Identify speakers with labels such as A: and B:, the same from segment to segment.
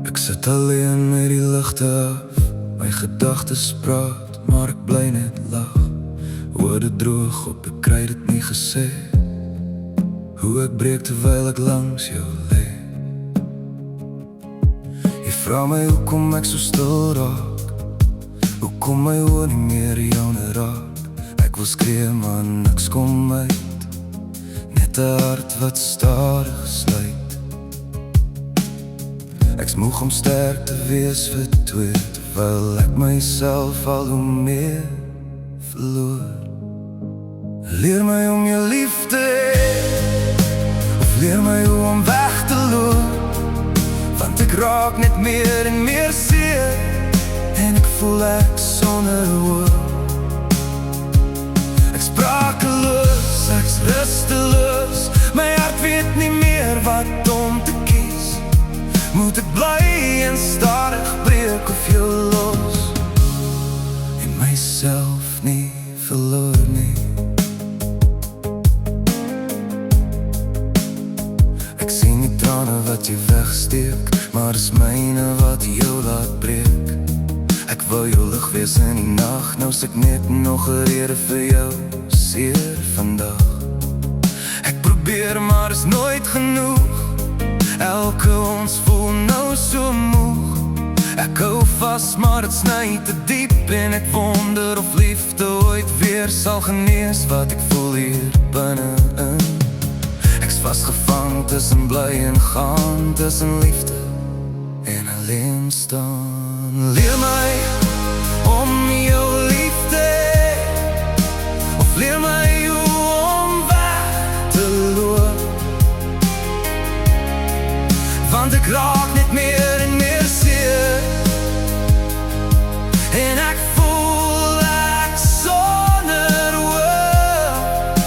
A: Ek sit alleen met die ligte af, my gedagtes praat, maar ek bly net lag. Woorde droog op, ek kry dit nie gesê, hoe ek breek terwyl ek langs jou lê. Jy vra my hoekom ek so stil raak, hoekom my oor nie meer joune raak. Ek wil skree maar niks kom uit, net 'n hart wat stadig sluit. Ek's moeg om sterk te wees vir twee, terwyl ek myself al hoe meer verloor. Leer my om jou lief te hê, of leer my hoe om weg te loop, want ek raak net meer en meer seer, en ek voel ek sonder hoop. Ek sprakeloos, ek's rusteloos, my hart weet nie meer wat om te kies. Moet ek bly en stadig breek of jou los, en myself nie verloor nie. Ek sien die trane wat jy wegsteek, maar is myne wat jou laat breek. Ek wou jou lig wees in die nacht, nou is ek net nog 'n rede vir jou seer vandag. Ek probeer maar is nooit genoeg, elke ons voel nou so moeg. Ek hou vas maar het sny te diep, en ek wonder of liefde ooit weer sal genees wat ek voel hier binnein. Ek's vasgevang tussen bly en gaan, tussen liefde en alleen staan. Leer my om jou lief te hê, of leer my hoe om weg te loop, want ek raak net meer en meer seer, en ek voel ek sonder hoop.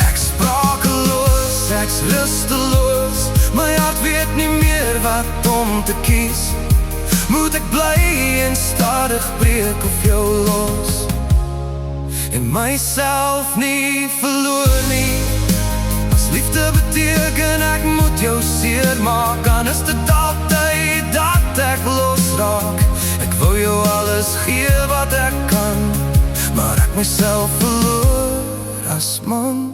A: Ek sprakeloos, ek's rusteloos, my hart weet nie meer wat om te kies. Moet ek bly en stadig breek of jou los, en myself nie verloor nie. Liefde beteken ek moet jou seer maak, dan is dit altyd dat ek losraak. Ek wou jou alles gee wat ek kan, maar ek myself verloor as man.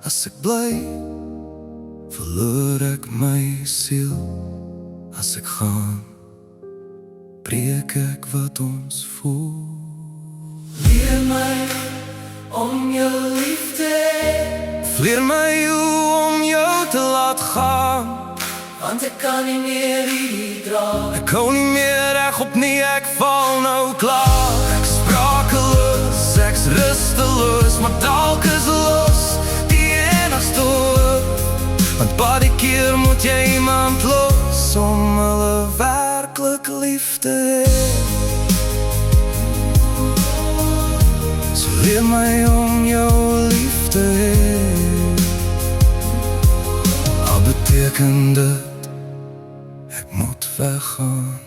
A: As ek bly, verloor ek my siel. As ek gaan, breek ek wat ons voel. Leer my om jou lief te hê, leer my hoe om jou te laat gaan, want ek kan nie meer hierdie dra. Ek hou nie meer regop nie, ek val nou klaar. Ek sprakeloos, ek's rusteloos, maar dalk is los die enigste hoop, want baie keer moet jy iemand los om hulle werklik lief te hê. So leer my om jou lief te hê, beteken dit ek moet weggaan.